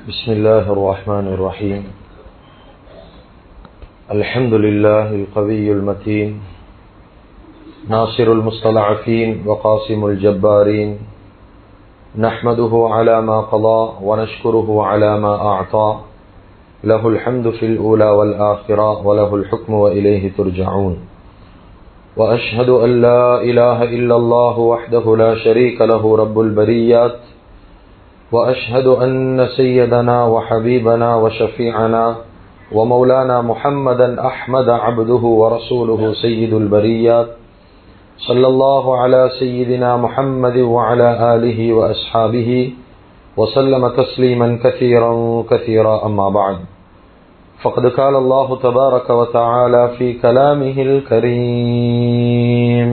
بسم الله الرحمن الرحيم. الحمد لله القوي المتين ناصر المستضعفين وقاسم الجبارين، نحمده على ما قضى ونشكره على ما أعطى، له الحمد في الأولى والآخرة وله الحكم وإليه ترجعون. وأشهد أن لا إله إلا الله وحده لا شريك له رب البريات، وأشهد أن سيدنا وحبيبنا وشفيعنا ومولانا محمدا أحمد عبده ورسوله سيد البريات، صلى الله على سيدنا محمد وعلى آله وأصحابه وسلم تسليما كثيرا كثيرا. أما بعد، فقد قال الله تبارك وتعالى في كلامه الكريم: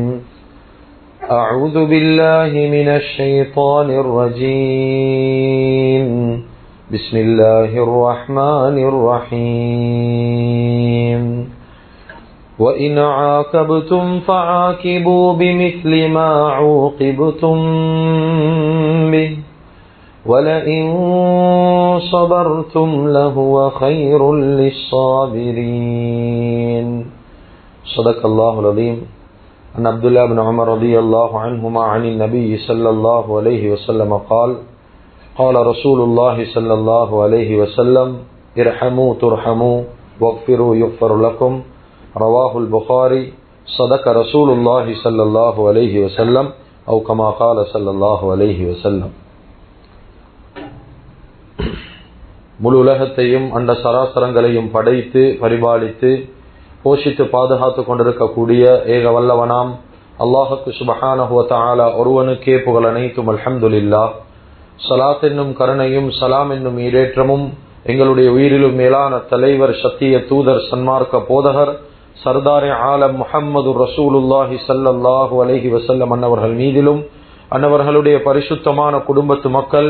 أعوذ بالله من الشيطان الرجيم، بسم الله الرحمن الرحيم. وإن عاقبتم فعاقبوا بمثل ما عوقبتم به ولئن صبرتم لهو خير للصابرين. صدق الله العظيم. عن عبد الله بن عمر رضي الله عنهما عن النبي صلى الله عليه وسلم قال: قال رسول الله صلى الله عليه وسلم: ارحموا ترحموا واغفروا يغفر لكم. رواه البخاري. صدق رسول الله صلى الله عليه وسلم أو كما قال صلى الله عليه وسلم. முழு உலகத்தையும் அந்த சராசரங்களையும் படைத்து பரிபாலித்து போஷித்து பாதுகாத்து கொண்டிருக்கக்கூடிய ஏக வல்லவனாம் அல்லாஹுக்கு சுப்ஹானஹு வ தஆலா ஒருவனுக்கே புகழ் அனைத்தும். அல்ஹம்துலில்லாஹ். ஸலாத் என்னும் கருணையும் சலாம் என்னும் ஈடேற்றமும் எங்களுடைய உயிரிலும் மேலான தலைவர், சத்திய தூதர், சன்மார்க்க போதகர், சர்தாரே ஆலம் முஹம்மது ரசூலுல்லாஹி ஸல்லல்லாஹு அலைஹி வஸல்லம் அன்னவர்கள் மீதிலும், அன்னவர்களுடைய பரிசுத்தமான குடும்பத்து மக்கள்,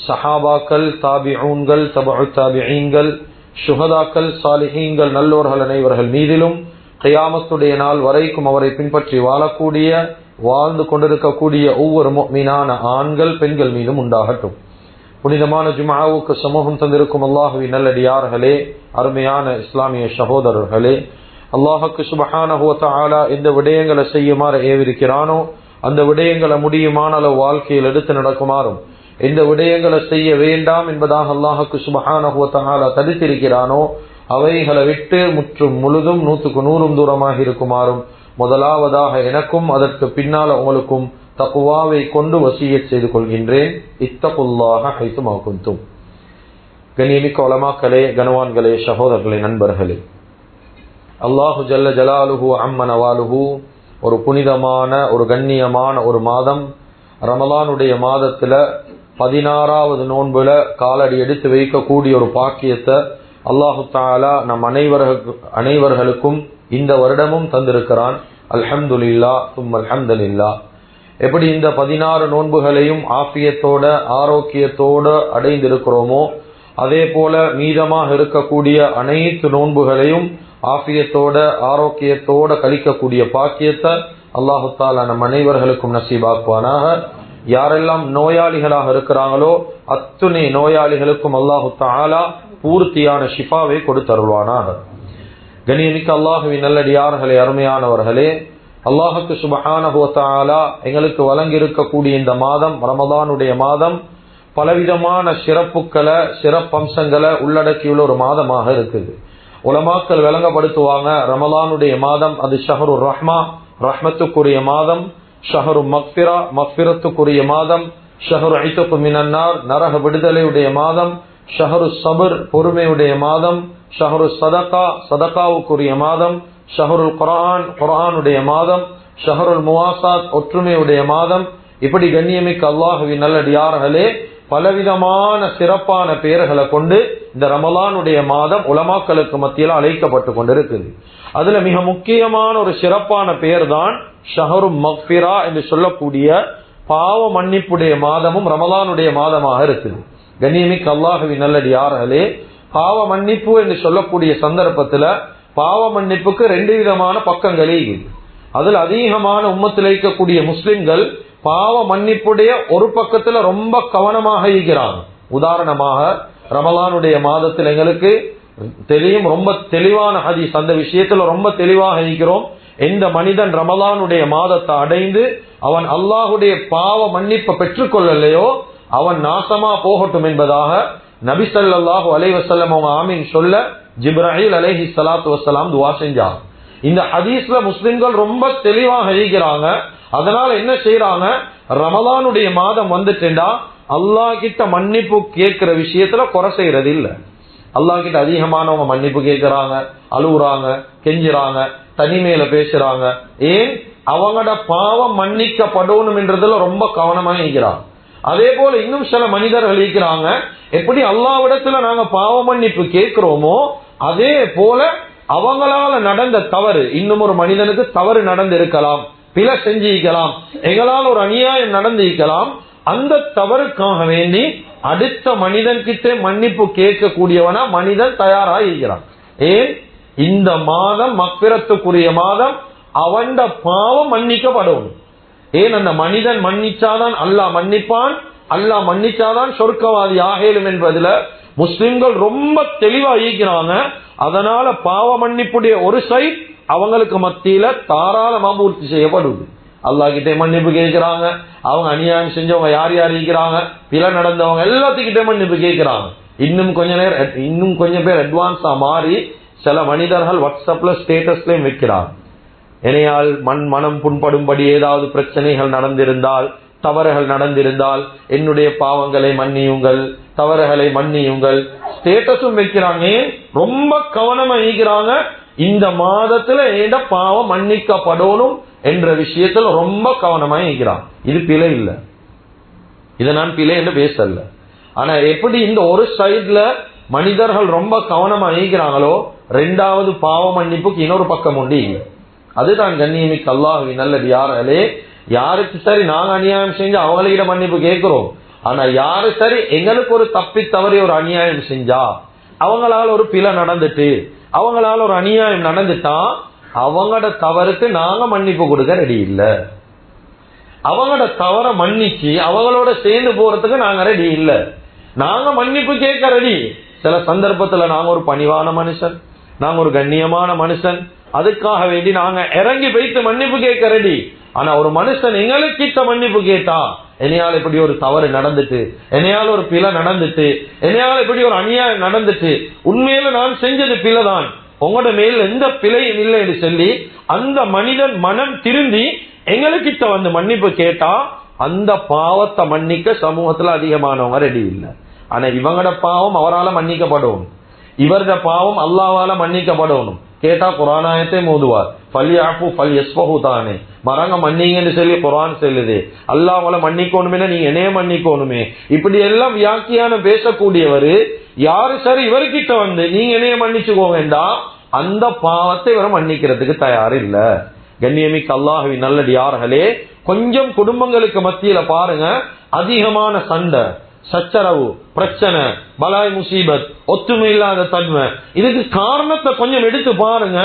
சஹாபாக்கள், தாபிஊன்கள், தபஉ தாபிஈன்கள், ஷுஹதாக்கள், சாலிஹீன்கள், நல்லோர்கள் அனைவர்கள் மீதிலும் கியாமத்துடைய நாள் வரைக்கும் அவரை பின்பற்றி வாழக்கூடிய, வாழ்ந்து கொண்டிருக்கக்கூடிய ஒவ்வொரு முஃமினான ஆண்கள் பெண்கள் மீதும் உண்டாகட்டும். புனிதமான ஜும்ஆவுக்கு சமூகம் தந்திருக்கும் அல்லாஹுவின் நல்லடியார்களே, அருமையான இஸ்லாமிய சகோதரர்களே, அல்லாஹுக்கு சுப்ஹானஹு வ தஆலா எந்த விடயங்களை செய்யுமாறு ஏவிருக்கிறானோ அந்த விடயங்களை முடியுமான அளவு வாழ்க்கையில் எடுத்து நடக்குமாறும், எந்த விடயங்களை செய்ய வேண்டாம் என்பதாக அல்லாஹுக்கு சுப்ஹானஹு வ தஆலா தடுத்திருக்கிறானோ அவைகளை விட்டு முற்றும் முழுதும் 100க்கு 100 தூரமாக இருக்குமாறும் முதலாவதாக எனக்கும் அதற்கு பின்னால் உங்களுக்கும் தக்வாவை கொண்டு வசியத் செய்து கொள்கின்றேன். இத்தகுல்லாஹ ஹைதுமா குன்தும். கண்ணியமிக்க உலமாக்களே, கனவான்களே, சகோதரர்களே, நண்பர்களே, அல்லாஹு ஜல்ல ஜலாலுஹு அம்ம நவாலுஹு ஒரு புனிதமான ஒரு கண்ணியமான ஒரு மாதம் ரமலானுடைய மாதத்துல 16வது நோன்புல காலடி எடுத்து வைக்கக்கூடிய ஒரு பாக்கியத்தை அல்லாஹு தஆலா நம் அனைவர்களுக்கும் இந்த வருடமும் தந்திருக்கிறான். அல்ஹம்துலில்லாஹ் சும்ம அல்ஹம்துலில்லாஹ். எப்படி இந்த 16 நோன்புகளையும் ஆஃபியத்தோட ஆரோக்கியத்தோட அடைந்திருக்கிறோமோ அதே போல மீதமாக இருக்கக்கூடிய அனைத்து நோன்புகளையும் ஆஃபியத்தோட ஆரோக்கியத்தோட கழிக்கக்கூடிய பாக்கியத்தை அல்லாஹு தஆலா நம் அனைவர்களுக்கும் நசீபாக்குவானாக. யாரெல்லாம் நோயாளிகளாக இருக்கிறாங்களோ அத்துணை நோயாளிகளுக்கும் அல்லாஹு தஆலா பூர்த்தியான ஷிஃபாவை கொடுத்தருள்வானாக. கண்ணியமிக்க அல்லாஹுவின் நல்லடியார்களே, அருமையானவர்களே, அல்லாஹுக்கு சுப்ஹானஹு வ தஆலா எங்களுக்கு வழங்கி இருக்கக்கூடிய இந்த மாதம், ரமலானுடைய மாதம், பலவிதமான சிறப்புக்களை, சிறப்பம்சங்களை உள்ளடக்கியுள்ள ஒரு மாதமாக இருக்குது. உலமாக்கள் விளங்கப்படுத்துவாங்க, ரமலானுடைய மாதம் அது ஷஹ்ரு ரஹ்மா, ரஹ்மத்துக்குரிய மாதம், ஷஹ்ரு மக்ஃபிரா, மக்ஃபிரத்துக்குரிய மாதம், ஷஹ்ரு இத்கு மினன்னார், நரக விடுதலையுடைய மாதம், ஷஹ்ரு சபர், பொறுமையுடைய மாதம், ஷஹ்ரு சதகா, சதகாவுக்குரிய மாதம், ஷஹ்ருல் குர்ஆன், குர்ஆனுடைய மாதம், ஷஹ்ருல் முவாசாத், ஒற்றுமையுடைய மாதம். இப்படி கண்ணியமிக்க அல்லாஹுவின் நல்லடியார்களே, பலவிதமான சிறப்பான பெயர்களை கொண்டு இந்த ரமலானுடைய மாதம் உலமாக்களுக்கு மத்தியில் அழைக்கப்பட்டு கொண்டிருக்குது. அதுல மிக முக்கியமான ஒரு சிறப்பான பெயர் தான் ஷஹ்ரு மக்ஃபிரா என்று சொல்லக்கூடிய பாவ மன்னிப்புடைய மாதமும் ரமலானுடைய மாதமாக இருக்குது. கண்ணியமிக்க அல்லாஹுவின் நல்லடியார்களே, பாவ மன்னிப்பு என்று சொல்லக்கூடிய சந்தர்ப்பத்துல பாவ மன்னிப்புக்கு 2 விதமான பக்கங்களே இருக்குது. அதில் அதிகமான உம்மத்தில் இருக்கக்கூடிய முஸ்லிம்கள் பாவ மன்னிப்புடைய ஒரு பக்கத்துல ரொம்ப கவனமாக இருக்கிறாங்க. உதாரணமாக ரமலானுடைய மாதத்தில் எங்களுக்கு தெரியும், ரொம்ப தெளிவான ஹதீஸ், அந்த விஷயத்துல ரொம்ப தெளிவாக இருக்கிறோம். எந்த மனிதன் ரமலானுடைய மாதத்தை அடைந்து அவன் அல்லாஹுடைய பாவ மன்னிப்பை பெற்றுக் கொள்ளலையோ அவன் நாசமா போகட்டும் என்பதாக நபி ஸல்லல்லாஹு அலைஹி வஸல்லம் அவங்க ஆமீன் சொல்ல ஜிப்ராயில் அலைஹி ஸலாத்து வஸ்ஸலாம் துஆ செஞ்சாங்க. இந்த ஹதீஸ்ல முஸ்லிம்கள் ரொம்ப தெளிவாக இருக்கிறாங்க. அதனால என்ன செய்யறாங்க, ரமலானுடைய மாதம் வந்துட்டா அல்லாஹ் கிட்ட மன்னிப்பு கேட்கிற விஷயத்துல குறை செய்யறது இல்ல. அல்லாஹ் கிட்ட அதிகமானவங்க மன்னிப்பு கேட்கிறாங்க, அழுகுறாங்க, கெஞ்சுறாங்க, தனிமையில பேசுறாங்க. ஏன்? அவங்களோட பாவம் மன்னிக்கப்படணும் என்றதுல ரொம்ப கவனமா இருக்கிறாங்க. அதே போல இன்னும் சில மனிதர்கள் இருக்கிறாங்க, எப்படி அல்லாஹ்விடத்துல நாங்க பாவ மன்னிப்பு கேட்கிறோமோ அதே போல அவங்களால நடந்த தவறு, இன்னும் ஒரு மனிதனுக்கு தவறு நடந்து இருக்கலாம், பிழை செஞ்சிருக்கலாம், எங்களால் ஒரு அநியாயம் நடந்திருக்கலாம், அந்த தவறுக்காக வேண்டி அடுத்த மனிதன் கிட்ட மன்னிப்பு கேட்கக்கூடியவனா மனிதன் தயாராக இருக்கிறான். ஏன்? இந்த மாதம் மக்பிரத்துக்குரிய மாதம், அவன் பாவம் மன்னிக்கப்படும். ஏன்? அந்த மனிதன் மன்னிச்சாதான் அல்லாஹ் மன்னிப்பான், அல்லாஹ் மன்னிச்சாதான் சொர்க்கவாதி ஆகலும் என்பதுல முஸ்லிம்கள் ரொம்ப தெளிவா இருக்கிறாங்க. அதனால பாவ மன்னிப்புடைய ஒரு சைட் அவங்களுக்கு மத்தியில தாராளமா பூர்த்தி செய்யப்படுது. அல்லாஹ் கிட்டே மன்னிப்பு கேட்கிறாங்க, அவங்க அநியாயம் செஞ்சவங்க யார் யார் இருக்கிறாங்க, பிழை நடந்தவங்க எல்லாத்துக்கிட்டே மன்னிப்பு கேட்கிறாங்க. இன்னும் கொஞ்சம் பேர் அட்வான்ஸா மாறி சில மனிதர்கள் வாட்ஸ்அப்ல ஸ்டேட்டஸ்லயும் வைக்கிறாங்க, என்னையால் மனம் புண்படும்படி ஏதாவது பிரச்சனைகள் நடந்திருந்தால், தவறுகள் நடந்திருந்தால் என்னுடைய பாவங்களை மன்னியுங்கள், தவறுகளை மன்னியுங்கள், ஸ்டேட்டஸும் வைக்கிறாங்க. ரொம்ப கவனமா இருக்கிறாங்க, இந்த மாதத்துல ஏண்ட பாவம் மன்னிக்கப்படணும் என்ற விஷயத்துல ரொம்ப கவனமா இருக்கிறான். இது பிழை இல்ல, இதை நான் பிழை என்று பேசல. ஆனா எப்படி இந்த ஒரு சைட்ல மனிதர்கள் ரொம்ப கவனமா இருக்கிறாங்களோ ரெண்டாவது பாவ மன்னிப்புக்கு இன்னொரு பக்கம் உண்டு. அதுதான் கண்ணியமிக்க அல்லாஹ்வின் நல்லடியார்களே, யாருக்கு சரி நாங்க அநியாயம் செஞ்சு அவங்கள்கிட்ட மன்னிப்பு கேட்கிறோம். ஆனா யாரு சரி எங்களுக்கு ஒரு தப்பி தவறி ஒரு அநியாயம் செஞ்சா, அவங்களால ஒரு பிழை நடந்துட்டு, அவங்களால ஒரு அநியாயம் நடந்துட்டா, அவங்களோட தவறுக்கு நாங்க மன்னிப்பு கொடுக்க ரெடி இல்ல. அவங்களோட தவற மன்னிச்சு அவங்களோட சேர்ந்து போறதுக்கு நாங்க ரெடி இல்ல. நாங்க மன்னிப்பு கேட்க ரெடி. சில சந்தர்ப்பத்துல நாங்க ஒரு பணிவான மனுஷன், நாங்க ஒரு கண்ணியமான மனுஷன், அதுக்காக வேண்டி நாங்க இறங்கி போயிட்டு மன்னிப்பு கேட்க ரெடி. ஆனா ஒரு மனுஷன் எங்களுக்கிட்ட மன்னிப்பு கேட்டா, என்னையால இப்படி ஒரு தவறு நடந்துட்டு, என்னையால ஒரு பிழை நடந்துட்டு, என்னையால இப்படி ஒரு அநியாயம் நடந்துட்டு, உண்மையில நான் செஞ்சது பிழைதான், உங்களோட மேல எந்த பிழையும் இல்லை என்று சொல்லி அந்த மனிதன் மனம் திருந்தி எங்களுக்கிட்ட வந்து மன்னிப்பு கேட்டா, அந்த பாவத்தை மன்னிக்க சமூகத்துல அதிகமானவங்க ரெடி இல்லை. ஆனா இவங்களோட பாவம் அவரால மன்னிக்கப்படும், இவரது பாவம் அல்லாஹ்வால மன்னிக்கப்படணும். கேட்டா குர்ஆனாயத்தை மோதுவார், ஃபல்யஃபு ஃபல்யஸ்ஃபஹு தானே, மறங்க மன்னிங்கன்னு சொல்லி குர்ஆன் சொல்லுது. அல்லாஹ்வால மன்னிக்கணுமே, நீங்க என்னைய மன்னிக்கணுமே, இப்படி எல்லாம் வியாக்கியானம் பேசக்கூடியவர் யாரு சரி இவர்கிட்ட வந்து நீங்க என்னைய மன்னிச்சுக்கோங்கடா, அந்த பாவத்தை இவரை மன்னிக்கிறதுக்கு தயார் இல்ல. கண்ணியமிக்க அல்லாஹ்வின் நல்லடியார்களே, கொஞ்சம் குடும்பங்களுக்கு மத்தியில பாருங்க, அதிகமான சண்டை சச்சரவு, பிரச்சனை, பலாய் முசீபத், ஒத்துமை இல்லாத தன்மை. இதுக்கு காரணத்தை கொஞ்சம் எடுத்து பாருங்க.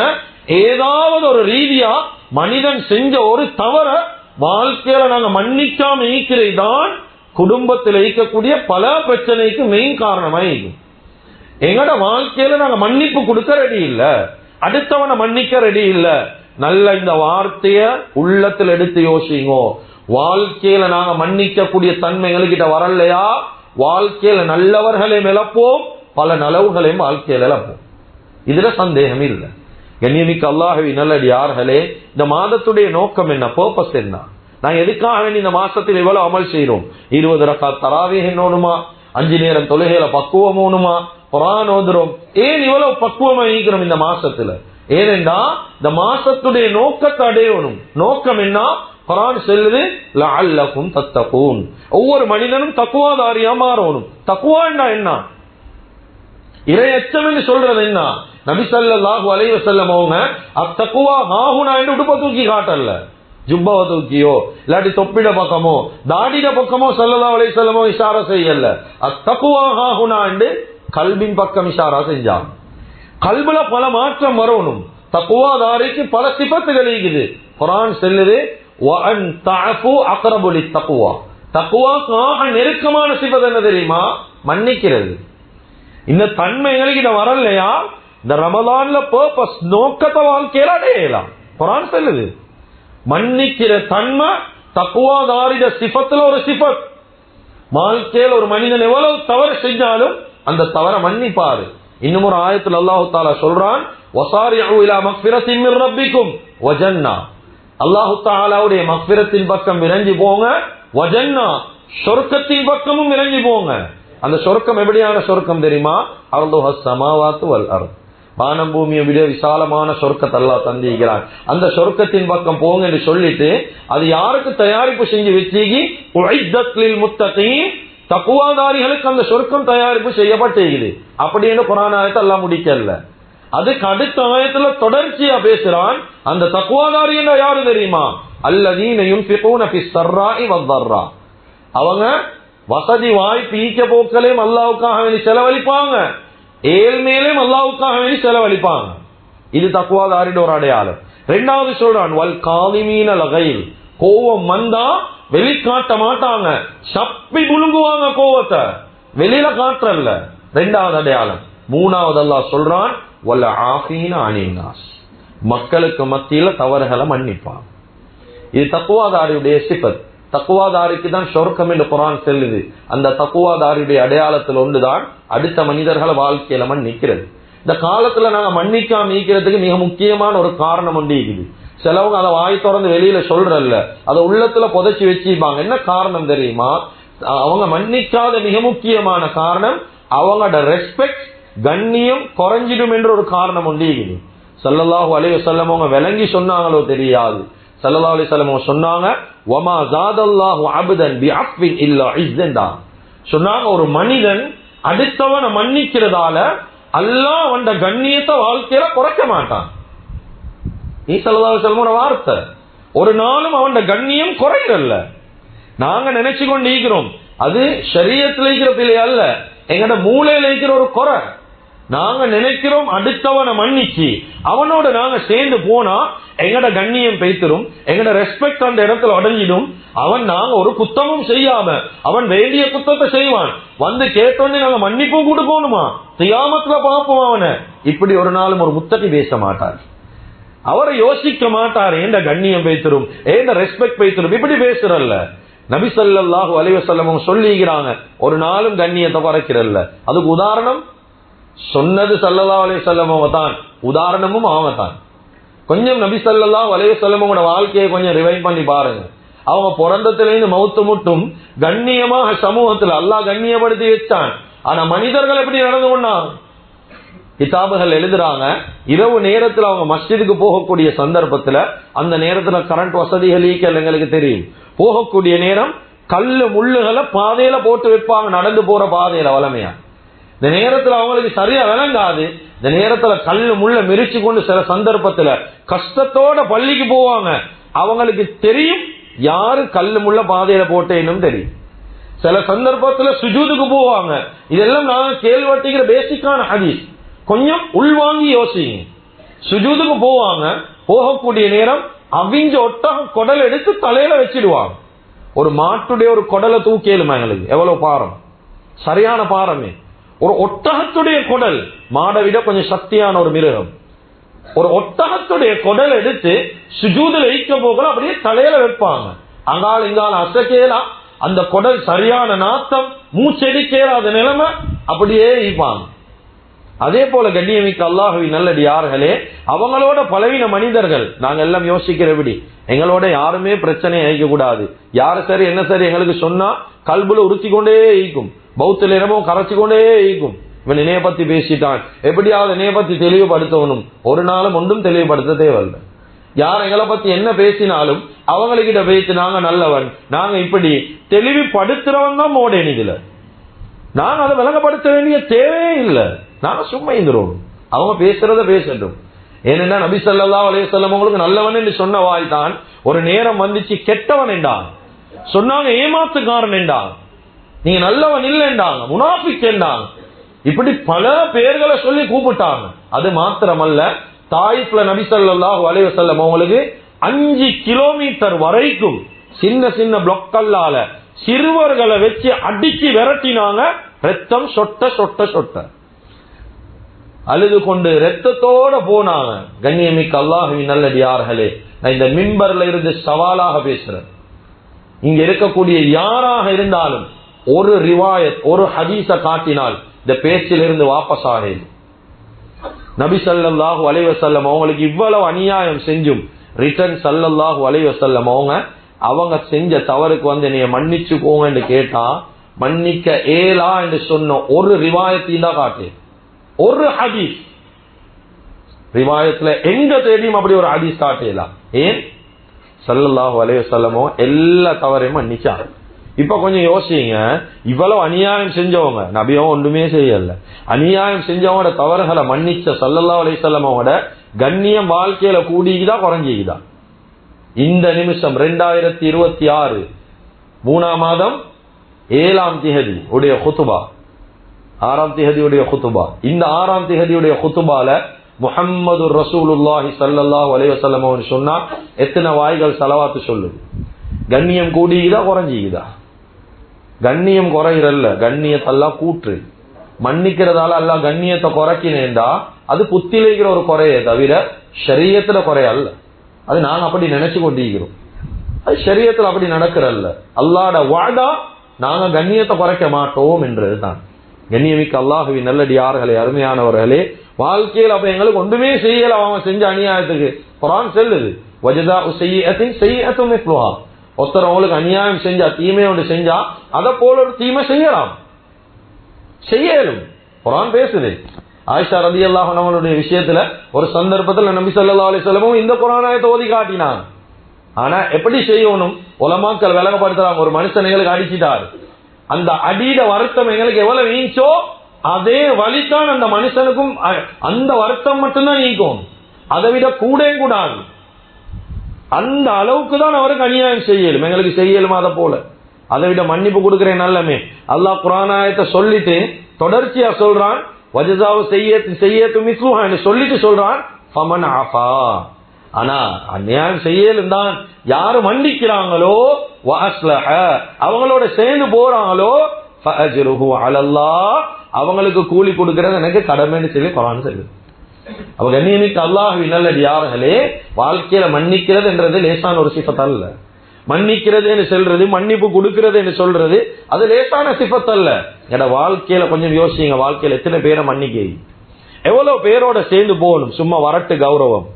ஏதாவது ஒரு ரீதியா மனிதன் செஞ்ச ஒரு தவற வாழ்க்கையில நாங்க மன்னிக்காம ஈக்கிறதான் குடும்பத்தில் ஈக்கக்கூடிய பல பிரச்சனைக்கு மெயின் காரணமா இருக்கும். எங்கட வாழ்க்கையில நாங்க மன்னிப்பு கொடுக்க ரெடி இல்ல, அடுத்தவனை மன்னிக்க ரெடி இல்ல. நல்ல இந்த வார்த்தைய உள்ளத்தில் எடுத்து யோசிங்கோ. வாழ்க்கையில நாங்க மன்னிக்க கூடிய தன்மைகள் வரலையா, வாழ்க்கையில நல்லவர்களையும் இழப்போம், பல நலவுகளையும் வாழ்க்கையில இழப்போம். இதுல சந்தேகம் இல்லை. கண்ணியமிக்க அல்லாஹ்வின் நல்லடியார்களே, இந்த மாதத்துடைய நோக்கம் என்ன, பர்பஸ் என்ன, நான் எதுக்காக வேண்டி இந்த மாசத்தில் இவ்வளவு அமல் செய்யறோம்? 20 ரக்காத் தராவீஹ் என்னோனுமா, 5 நேரம் தொழுகையில பக்குவம் ஓணுமா, குர்ஆன் ஓதுறோம். ஏன் இவ்வளவு பக்குவமா இருக்கிறோம் இந்த மாசத்துல? ஏனென்றா இந்த மாசத்துடைய நோக்கத்தை அடையணும். நோக்கம் என்ன? குர்ஆன் சொல்லுது, லஅல்லகும் தத்தகூன். ஒவ்வொரு மனிதனும் தக்வாதாரியா மாறணும். தக்வான்னா என்ன? இறையச்சம் என்று சொல்றது என்ன? நபி ஸல்லல்லாஹு அலைஹி வஸல்லம் அவங்க அத்தக்வா ஹாஹுனா என்று உடுப்ப தூக்கி காட்டல, ஜுப்பாவை தூக்கியோ இல்லாட்டி தொப்பிட பக்கமோ தாடிட பக்கமோ ஸல்லல்லாஹு அலைஹி வஸல்லம் இஷாரா செய்யல. அத்தக்வா ஹாஹுனா என்று கல்பின் பக்கம் இஷாரா செஞ்சாங்க. கல்புல பல மாற்றம் வரணும். தக்வாதாரிக்கு பல சிபத்துகள் இருக்குது. குர்ஆன் சொல்லுது, வஅன் தஅஃபு அக்ரபு லித்தக்வா. தக்வாக்கு நெருக்கமான சிபத் என்ன தெரியுமா? மன்னிக்கிறது. இந்த தன்மை எங்களுக்கு இதை வரலையா, இந்த ரமலான்ல பர்பஸ் நோக்கத்தை வாழ்க்கையில அடையலாம். குர்ஆன் சொல்லுது மன்னிக்கிற தன்மை தக்வாதாரிட சிஃபத்துல ஒரு சிஃபத். வாழ்க்கையில் ஒரு மனிதன் எவ்வளவு தவறு செஞ்சாலும் அந்த தவறை மன்னிப்பாரு. இன்னும் ஒரு ஆயத்தில் அல்லாஹ் தஆலா சொல்றான், வஸாரிஉ இலா மக்ஃபிரத்தின் மின் ரப்பிக்கும் வஜன்னா. அல்லாஹ் தஆலாவுடைய மக்ஃபிரத்தின் பக்கம் விரைஞ்சு போங்க, வஜன்னா சொர்க்கத்தின் பக்கமும் விரைஞ்சு போங்க. அந்த சொர்க்கம் எப்படியான சொர்க்கம் தெரியுமா? அர்துஹஸ் ஸமாவாத்து வல் அர்த். வானம் பூமியை விட விசாலமான சொர்க்கத்தை அல்லாஹ் தந்திருக்கிறான். அந்த சொர்க்கத்தின் பக்கம் போங்க என்று சொல்லிட்டு அது யாருக்கு தயாரிப்பு செஞ்சு வச்சிருக்கி? உஇத்தத் லில் முத்தகீன், தக்வாதாரிகளுக்கு அந்த சொர்க்கம் தயாரிப்பு செய்யப்பட்டிருக்குது அப்படின்னு குர்ஆன் ஆயத்தை அல்லாஹ் முடிக்கல. அதுக்கு அடுத்த ஆயத்துல தொடர்ச்சியா பேசுறான். அந்த தக்வாதாரி என்ன யாரு தெரியுமா? அல்லதீன யுன்ஃபிகூன ஃபிஸ் ஸர்ராஇ வத்-தர்ரா. அவங்க வசதி வாய்ப்பு ஈக்க போக்கலையும் அல்லாஹ்வுக்காக வேண்டி செலவழிப்பாங்க, ஏழ்மையிலும் அல்லாஹ்வுக்காக வேண்டி செலவழிப்பாங்க. இது தக்வாதாரியோட ஒரு அடையாளம். இரண்டாவது சொல்றான், வல் காலிமீனல் கைல். கோபம் வந்தா வெளிக்காட்ட மாட்டாங்க, சப்பி முழுங்குவாங்க கோபத்தை, வெளியில காட்டுறல்ல. இரண்டாவது அடையாளம். மூணாவது அல்லாஹ் சொல்றான், வல் ஆஃபீன அனின் நாஸ். மக்களுக்கு மத்தியில தவறுகளை மன்னிப்பாங்க. இது தக்வாதாரியுடைய சிஃபத். தக்குவாதாரிக்கு தான் சொர்க்கம் என்று குர்ஆன் சொல்லுது. அந்த தக்குவாதாரியுடைய அடையாளத்தில் ஒன்றுதான் அடுத்த மனிதர்களை வாழ்க்கையில மன்னிக்கிறது. இந்த காலத்துல நாங்க மன்னிக்காம நீக்கிறதுக்கு மிக முக்கியமான ஒரு காரணம் ஒன்று இருக்குது. சிலவங்க அதை வாய் திறந்து வெளியில சொல்றல்ல, அதை உள்ளத்துல புதைச்சி வச்சிருப்பாங்க. என்ன காரணம் தெரியுமா? அவங்க மன்னிக்காத மிக முக்கியமான காரணம் அவங்களோட ரெஸ்பெக்ட், கண்ணியம் குறைஞ்சிடும் என்ற ஒரு காரணம் ஒன்று இருக்குது. ஸல்லல்லாஹு அலைஹி வஸல்லம் அவங்க விளங்கி சொன்னாங்களோ தெரியாது. ஸல்லல்லாஹு அலைஹி வஸல்லம் சொன்னாங்க, வமா ஜாதல்லாஹு அப்தன் பிஅஃவின் இல்லா இஸ்ஸா. சொன்னாங்க, ஒரு மனிதன் அடுத்தவனை மன்னிக்கிறதால அல்லாஹ் அவனோட கண்ணியத்தை வாழ்க்கையில குறைக்க மாட்டான். நீ ஸல்லல்லாஹு அலைஹி வஸல்லம் வார்த்தை, ஒரு நாளும் அவனோட கண்ணியம் குறையல. நாங்க நினைச்சு கொண்டு இருக்கிறோம் அது ஷரியத்துல இருக்கிற பிள்ளை அல்ல, எங்கட மூளையில இருக்கிற ஒரு குறை. நாங்க நினைக்கிறோம் அடுத்தவனை மன்னிச்சு அவனோட நாங்க சேர்ந்து போனா எங்கட கண்ணியம் பேய்த்திரும், எங்கட ரெஸ்பெக்ட் அந்த இடத்துல அடைஞ்சிடும். அவன் நாங்க ஒரு குத்தமும் செய்யாம அவன் வேண்டிய குத்தத்தை செய்வான், வந்து கேட்டோன்னு நாங்க மன்னிப்பும் கொடுக்கணுமா, தியாமத்துல பார்ப்போம் அவனை. இப்படி ஒரு நாளும் ஒரு முத்தகி பேச மாட்டார், அவரை யோசிக்க மாட்டார். ஏண்ட கண்ணியம் பேய்த்திரும், ஏண்ட ரெஸ்பெக்ட் பேய்த்திரும், இப்படி பேசுறல்ல. நபி ஸல்லல்லாஹு அலைஹி வஸல்லம் சொல்லிக்கிறாங்க, ஒரு நாளும் கண்ணியத்தை குறைக்கிறல்ல. அதுக்கு உதாரணம் சொன்னது ஸல்லல்லாஹு அலைஹி வஸல்லம் தான், உதாரணமும் அவங்க தான். கொஞ்சம் நபி ஸல்லல்லாஹு அலைஹி வஸல்லம் வாழ்க்கையை கொஞ்சம் ரிவைண்ட் பண்ணி பாருங்க. அவங்க பிறந்தத்திலிருந்து மௌத்து மட்டும் கண்ணியமாக சமூகத்தில் அல்லாஹ் கண்ணியப்படுத்தி வச்சான். ஆனா மனிதர்கள் எப்படி நடந்து கொண்டாங்க? கிதாபுகள் எழுதுறாங்க, இரவு நேரத்தில் அவங்க மஸ்ஜிதுக்கு போகக்கூடிய சந்தர்ப்பத்துல, அந்த நேரத்துல கரண்ட் வசதிகள் எங்களுக்கு தெரியும், போகக்கூடிய நேரம் கல்லு முள்ளுகளை பாதையில போட்டு வைப்பாங்க, நடந்து போற பாதையில வளமையா. இந்த நேரத்துல அவங்களுக்கு சரியா விளங்காது, இந்த நேரத்துல கல்லு முள்ள மெரிச்சு கொண்டு சில சந்தர்ப்பத்துல கஷ்டத்தோட பள்ளிக்கு போவாங்க. அவங்களுக்கு தெரியும் யாரு கல்லு முள்ள பாதையில போட்டேன்னு தெரியும். சில சந்தர்ப்பத்துல சுஜூதுக்கு போவாங்க. இதெல்லாம் நாங்க கேள்விப்பட்டிருக்கிற பேசிக்கான ஹதீஸ். கொஞ்சம் உள்வாங்கி யோசிங்க. சுஜூதுக்கு போவாங்க, போகக்கூடிய நேரம் அவிஞ்ச ஒட்டகம் குடல் எடுத்து தலையில வச்சிடுவாங்க. ஒரு மாட்டுடைய ஒரு குடலை தூக்கேலுமா எங்களுக்கு, எவ்வளவு பாரம், சரியான பாரமே. ஒரு ஒட்டகத்துடைய குடல், மாடை விட கொஞ்சம் சக்தியான ஒரு மிருகம், ஒரு ஒட்டகத்துடைய குடல் எடுத்து சுஜூதுல வைக்க போகல அப்படியே தலையில வைப்பாங்க. அங்கால இங்கால அசைக்கலாம், அந்த குடல் சரியான நாத்தம், மூச்செடிக்கேறாத நிலைமை, அப்படியே வைப்பாங்க. அதே போல கண்ணியமிக்க அல்லாஹ்வின் நல்லடியார்களே, அவங்களோட பலவீன மனிதர்கள் நாங்க எல்லாம் யோசிக்கிறபடி எங்களோட யாருமே பிரச்சனை அழைக்க கூடாது. யாரு சரி என்ன சரி எங்களுக்கு சொன்னா கல்புல உறுத்தி கொண்டே இருக்கும், பௌத்த நேரமும் கரைச்சு கொண்டே இருக்கும். இவன் இணைய பத்தி பேசிட்டான், எப்படியாவது இணைய பத்தி தெளிவுபடுத்தணும். ஒரு நாளும் ஒன்றும் தெளிவுபடுத்த தேவையில்லை. யார் எங்களை பத்தி என்ன பேசினாலும் அவங்ககிட்ட பேசி நாங்க நல்லவன், நாங்க இப்படி தெளிவுபடுத்துறவன் தான் மோடேன். இதுல நாங்க அதை விளங்கப்படுத்த வேண்டிய தேவையே இல்லை. நாங்க சும்மா இருந்துரும், அவங்க பேசுறத பேசட்டும். ஏனென்றா நபி ஸல்லல்லாஹு அலைஹி வஸல்லம் உங்களுக்கு நல்லவன் என்று சொன்ன வாய் தான் ஒரு நேரம் வந்துச்சு கெட்டவன் என்றாங்க, சொன்னாங்க ஏமாத்துக்காரன் என்றாங்க, நீங்க நல்லவன் இல்லை என்றாங்க, முனாஃபிக் என்றாங்க. இப்படி பல பேர்களை சொல்லி கூப்பிட்டாங்க. அது மாத்திரமல்ல, தாயிஃப்ல நபி ஸல்லல்லாஹு அலைஹி வஸல்லம் அவங்களுக்கு 5 கிலோமீட்டர் வரைக்கும் சின்ன சின்ன பிளாக்கல்லால சிறுவர்களை வச்சு அடிச்சு விரட்டினாங்க. ரத்தம் சொட்ட சொட்ட சொட்ட. அழுது கொண்டு ரத்தத்தோட போனாங்க. கண்ணியமிக்க அல்லாஹ்வின் நல்லடியார்களே, நான் இந்த மிம்பர்ல இருந்து சவாலாக பேசுறேன். இங்க இருக்கக்கூடிய யாராக இருந்தாலும் ஒரு ரிவாயத், ஒரு ஹதீஸ காட்டினால் இந்த பேச்சிலிருந்து வாபஸ் ஆகிறது. நபி ஸல்லல்லாஹு அலைஹி வஸல்லம் அவங்களுக்கு இவ்வளவு அநியாயம் செஞ்சும் ரிட்டன் ஸல்லல்லாஹு அலைஹி வஸல்லம் அவங்க செஞ்ச தவறுக்கு என்னைய மன்னிச்சுக்கோங்க கேட்டா மன்னிக்க ஏலா என்று சொன்ன ஒரு ரிவாயத்தையும் தான் காட்டு. ஒரு ஹதீஸ் ரிவாயத்துல எங்க தேடியும் அப்படி ஒரு ஹதீஸ் காட்டலாம். ஏன்? ஸல்லல்லாஹு அலைஹி வஸல்லம் எல்லா தவறையும் மன்னிச்சாங்க. இப்ப கொஞ்சம் யோசிங்க, இவ்வளவு அநியாயம் செஞ்சவங்க, நபியும் ஒன்றுமே செய்யல, அநியாயம் செஞ்சவங்களோட தவறுகளை மன்னிச்ச ஸல்லல்லாஹு அலைஹி வஸல்லம் கண்ணியம் வாழ்க்கையில கூடிக்குதா குறைஞ்சிக்குதா? இந்த நிமிஷம் 2026 3ஆம் மாதம் 7ஆம் திகதி உடைய குத்துபா, 6ஆம் திகதி உடைய குத்துபா, இந்த 6ஆம் திகதி உடைய குத்துபால முஹம்மது ரசூலுல்லாஹி ஸல்லல்லாஹு அலைஹி வஸல்லம் சொன்னா எத்தனை வாய்கள் ஸலவாத்து சொல்லுது? கண்ணியம் கூடிக்குதா குறைஞ்சிக்குதா? கண்ணியம் குறையிறல்ல, கண்ணியத்தெல்லாம் கூற்று. மன்னிக்கிறதால அல்ல கண்ணியத்தை குறைக்கினேண்டா அது புத்திலைக்கிற ஒரு குறையே தவிர ஷரியத்துல குறையல்ல. அது நாங்க அப்படி நினைச்சு கொண்டிருக்கிறோம். அது ஷரியத்துல அப்படி நடக்கிறல்ல. அல்லாஹ்ட வாதா நாங்க கண்ணியத்தை குறைக்க மாட்டோம் என்றதுதான். கண்ணியமிக்க அல்லாஹ்வின் நல்லடியார்களே, அருமையானவர்களே, வாழ்க்கையில் அப்ப எங்களுக்கு ஒன்றுமே செய்யல அவன் செஞ்ச அநியாயத்துக்கு. குர்ஆன் சொல்லுது, வஜஸாஉ ஸய்யிஅத்தின் ஸய்யிஅத்து மிஸ்லுஹா. ஒருத்தர் அவங்களுக்கு அநியாயம் செஞ்சா, தீமை ஒன்று செஞ்சா அதை போல ஒரு தீமை செய்யலாம், செய்யலும். குர்ஆன் பேசுது. ஆயிஷா ரலியல்லாஹு அன்ஹாவுடைய விஷயத்துல ஒரு சந்தர்ப்பத்தில் நபி ஸல்லல்லாஹு அலைஹி வஸல்லம் இந்த குர்ஆன் ஆயத்தை ஓதி காட்டினாங்க. ஆனா எப்படி செய்யணும் உலமாக்கள் விளங்கப்படுத்துறாங்க. ஒரு மனுஷன் எங்களுக்கு அடிச்சிட்டாரு, அந்த அடியிட வருத்தம் எங்களுக்கு எவ்வளவு வீச்சோ அதே வலித்தான் அந்த மனுஷனுக்கும், அந்த வருத்தம் மட்டும்தான் நீக்கும், அதை விட கூட கூடாது. அந்த அளவுக்கு தான் அவருக்கு அநியாயம் செய்யலும், எங்களுக்கு செய்யலும். அதை போல அதை விட மன்னிப்பு கொடுக்கிறேன் நல்லமே. அல்லாஹ் குர்ஆன் ஆயத்தை சொல்லிட்டு தொடர்ச்சியா சொல்றான், வஜஸாஉ ஸய்யிஅத்து மிஸ்லுஹா சொல்லிட்டு சொல்றான் ஃபமன் ஆஃபா. ஆனா அநியாயம் செய்யலும் தான் யாரு மன்னிக்கிறாங்களோ வஅஸ்லஹ அவங்களோட சேர்ந்து போறாங்களோ ஃபஅஜ்ருஹு அலல்லாஹ் அவங்களுக்கு கூலி கொடுக்கிறது எனக்கு கடமைன்னு சொல்லி குர்ஆன் சொல்லுது. அப்ப கண்ணியமிக்க அல்லாஹ்வின் நல்லடியார்களே, வாழ்க்கையில மன்னிக்கிறது என்றது லேசான ஒரு சிஃபத் அல்ல. மன்னிக்கிறது என்று சொல்றது, மன்னிப்பு கொடுக்கிறது என்று சொல்றது அது லேசான சிஃபத் அல்ல. எட வாழ்க்கையில கொஞ்சம் யோசிங்க, வாழ்க்கையில எத்தனை பேரை மன்னிக்க, எவ்வளவு பேரோட சேர்ந்து போகணும். சும்மா வரட்டு கௌரவம்,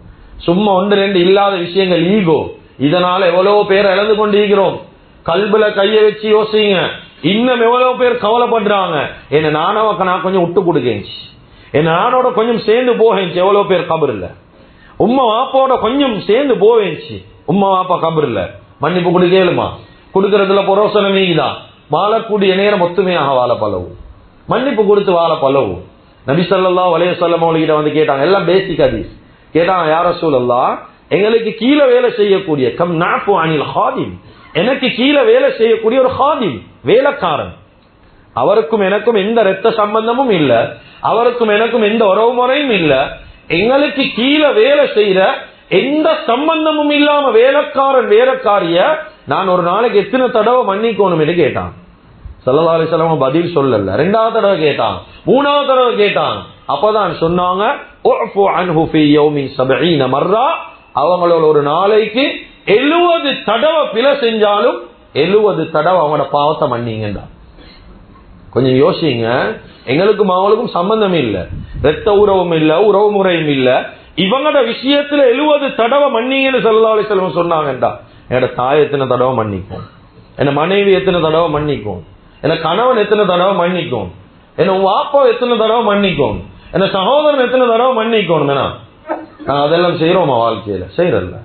சும்மா ஒன்று ரெண்டு இல்லாத விஷயங்கள், ஈகோ, இதனால எவ்வளவு பேர் இழந்து கொண்டிருக்கிறோம். கல்புல கைய வச்சு யோசிங்க, இன்னும் எவ்வளவு பேர் கவலைப்படுறாங்க. என்ன நான் கொஞ்சம் விட்டு கொடுக்கேன், என்ன நானோட கொஞ்சம் சேர்ந்து போகேன், எவ்வளவு பேர் கபர்ல. உம்மா வாப்பாவோட கொஞ்சம் சேர்ந்து போவேச்சு, உம்மா வாப்பா கபர்ல. மன்னிப்பு கொடுக்கலுமா? கொடுக்கறதுல புரோசனமே தான். வாழக்கூடிய நேரம் ஒத்துமையாக வாழ பழவு, மன்னிப்பு கொடுத்து வாழ பழவு. நபி ஸல்லல்லாஹு அலைஹி வஸல்லம் அவங்ககிட்ட வந்து கேட்டாங்க, எல்லாம் பேசிக் ஹதீஸ் கேட்டாங்க, யா ரசூலல்லாஹ் எங்களுக்கு கீழே வேலை செய்யக்கூடிய கம் நாஃபு அனில் ஹாதிம், எனக்கு கீழே வேலை செய்யக்கூடிய ஒரு ஹாதிம் வேலைக்காரன், அவருக்கும் எனக்கும் எந்த ரத்த சம்பந்தமும் இல்ல, அவருக்கும் எனக்கும் எந்த உறவு முறையும் இல்ல, எங்களுக்கு கீழே வேலை செய்யற எந்த சம்பந்தமும் இல்லாம வேலைக்காரன் வேலைக்காரிய நான் ஒரு நாளைக்கு எத்தனை தடவை மன்னிக்கணும் என்று கேட்டான். ஸல்லல்லாஹு அலைஹி வஸல்லம் பதில் சொல்லல. 2வது தடவை கேட்டான், 3வது தடவை கேட்டான். அப்பதான் சொன்னாங்க, உஃபு அன்ஹு ஃபீ யௌமின் 70 மர்ரா, அவங்களோட ஒரு நாளைக்கு 70 தடவை பிழை செஞ்சாலும் 70 தடவை அவங்களோட பாவத்தை மன்னிங்கடா. கொஞ்சம் யோசிங்க, எங்களுக்கும் அவங்களுக்கும் சம்பந்தம் இல்ல, ரத்த உறவும் இல்ல, உறவு முறையும் இல்ல, இவங்களோட விஷயத்துல 70 தடவை மன்னிங்கன்னு ஸல்லல்லாஹு அலைஹி வஸல்லம் சொன்னாங்கடா. என்னோட தாய் எத்தனை தடவை மன்னிக்கும், என்ன மனைவி எத்தனை தடவை மன்னிக்கும், என்ன கணவன் எத்தனை தடவை மன்னிக்கும், என்ன வாப்பா எத்தனை தடவை மன்னிக்கும், என்ன சகோதரன் எத்தனை தடவை மன்னிக்கணும். ஏன்னா நாங்க அதெல்லாம் செய்யறோமா? வாழ்க்கையில செய்யறல்ல.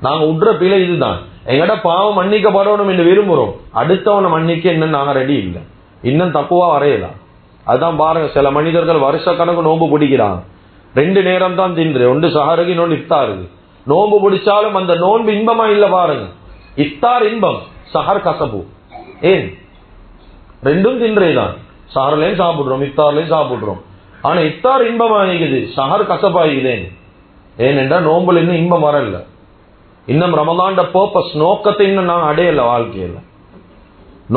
நாங்க உட்ற பிழை இதுதான். எங்கட பாவம் மன்னிக்கப்படணும் என்று விரும்புறோம், அடுத்தவனை மன்னிக்க இன்னும் நாங்க ரெடி இல்லை, இன்னும் தப்புவா வரையலாம். அதுதான் பாருங்க, சில மனிதர்கள் வருஷ கணக்கு நோன்பு பிடிக்கிறாங்க, 2 நேரம் தான் தின்று, ஒன்று சஹருக்கு இன்னொன்று இஃப்தாருக்கு. நோன்பு பிடிச்சாலும் அந்த நோன்பு இன்பமா இல்ல பாருங்க. இஃப்தார் இன்பம், சஹர் கசப்பு. ஏன்? ரெண்டும் தின்றேதான், சஹர்லயும் சாப்பிடுறோம், இஃப்தார்லயும் சாப்பிடுறோம். ஆனா இஃப்தார் இன்பமாகிக்குது, சஹர் கசப்பாகிக்குதேன். ஏனென்றால் நோன்புல இன்னும் இன்பம் வரல, இன்னும் ரமலான்ட பர்பஸ் நோக்கத்தை இன்னும் நாங்க அடையல. வாழ்க்கையில